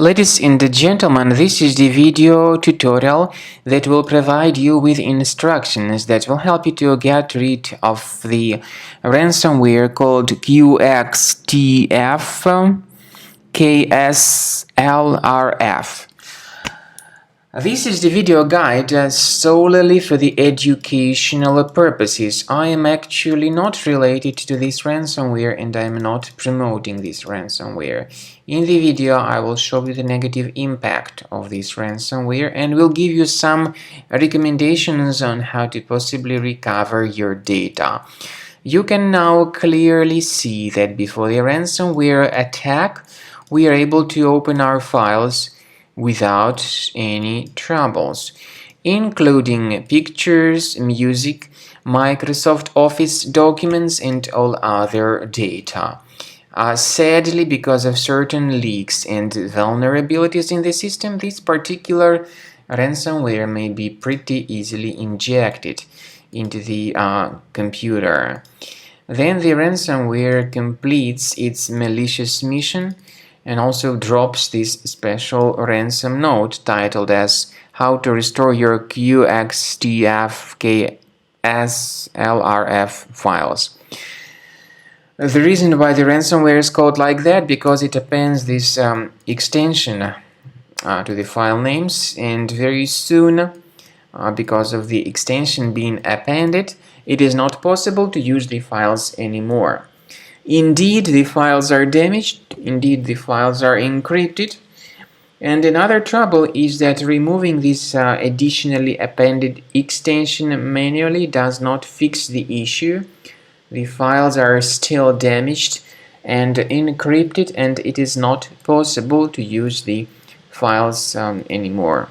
Ladies and gentlemen, this is the video tutorial that will provide you with instructions that will help you to get rid of the ransomware called Qxtfkslrf. This is the video guide solely for the educational purposes. I am actually not related to this ransomware and I am not promoting this ransomware. In the video I will show you the negative impact of this ransomware and will give you some recommendations on how to possibly recover your data. You can now clearly see that before the ransomware attack we are able to open our files without any troubles, including pictures, music, Microsoft Office documents and all other data. Sadly, because of certain leaks and vulnerabilities in the system, this particular ransomware may be pretty easily injected into the computer. Then the ransomware completes its malicious mission and also drops this special ransom note titled as How to Restore Your Qxtfkslrf files. The reason why the ransomware is called like that, because it appends this extension to the file names, and very soon, because of the extension being appended, it is not possible to use the files anymore. Indeed, the files are damaged, indeed the files are encrypted, and another trouble is that removing this additionally appended extension manually does not fix the issue. The files are still damaged and encrypted and it is not possible to use the files anymore.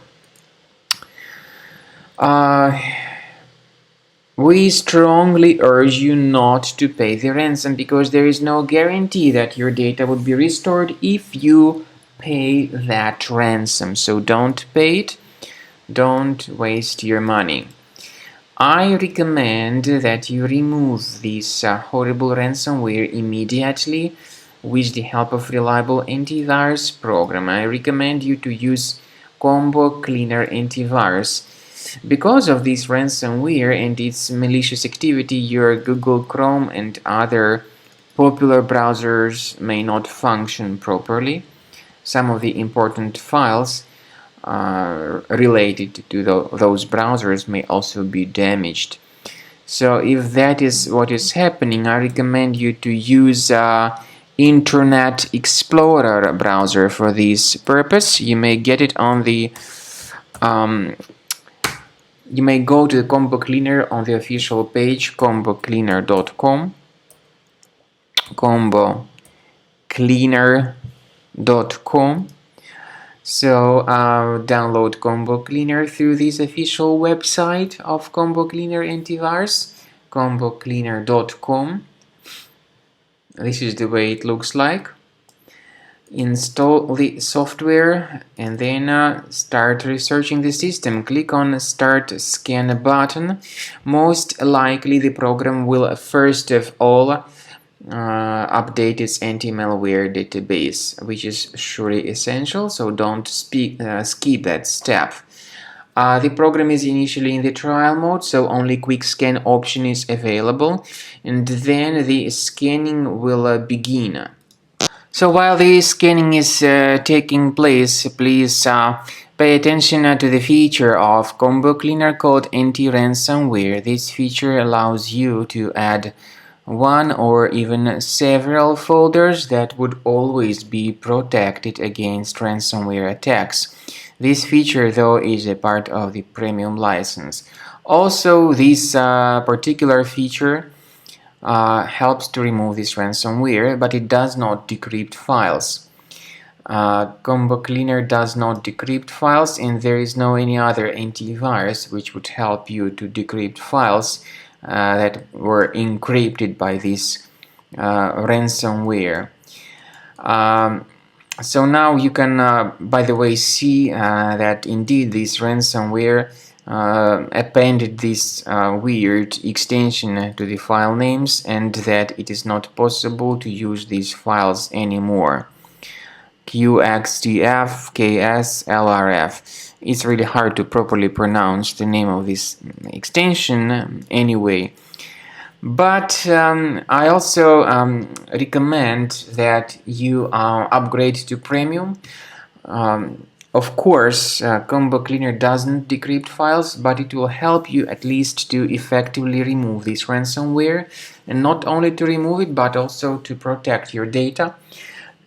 We strongly urge you not to pay the ransom because there is no guarantee that your data would be restored if you pay that ransom. So don't pay it, don't waste your money. I recommend that you remove this horrible ransomware immediately with the help of reliable antivirus program. I recommend you to use Combo Cleaner Antivirus. Because of this ransomware and its malicious activity, your Google Chrome and other popular browsers may not function properly. Some of the important files related to those browsers may also be damaged. So if that is what is happening, I recommend you to use Internet Explorer browser for this purpose. You may get it on the you may go to the Combo Cleaner on the official page combocleaner.com, combocleaner.com. So download Combo Cleaner through this official website of Combo Cleaner Antivirus, combocleaner.com. This is the way it looks like. Install the software and then start researching the system. Click on Start Scan button. Most likely the program will first of all update its anti-malware database, which is surely essential, so don't skip that step. The program is initially in the trial mode, so only quick scan option is available, and then the scanning will begin. So while the scanning is taking place, please pay attention to the feature of Combo Cleaner called Anti-Ransomware. This feature allows you to add one or even several folders that would always be protected against ransomware attacks. This feature, though, is a part of the premium license. Also, this particular feature helps to remove this ransomware, but it does not decrypt files. Combo Cleaner does not decrypt files, and there is no any other antivirus which would help you to decrypt files that were encrypted by this ransomware. So now you can, by the way, see that indeed this ransomware appended this weird extension to the file names and that it is not possible to use these files anymore. Qxtfkslrf. It's really hard to properly pronounce the name of this extension anyway. But I also recommend that you upgrade to premium. Of course, Combo Cleaner doesn't decrypt files, but it will help you at least to effectively remove this ransomware, and not only to remove it, but also to protect your data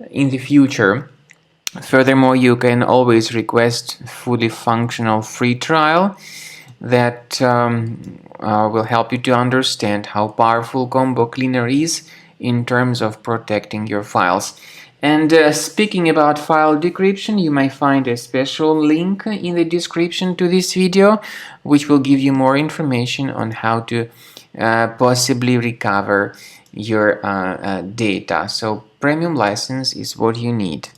in the future. Furthermore, you can always request fully functional free trial that will help you to understand how powerful Combo Cleaner is in terms of protecting your files. And speaking about file decryption, you may find a special link in the description to this video, which will give you more information on how to possibly recover your data. So premium license is what you need.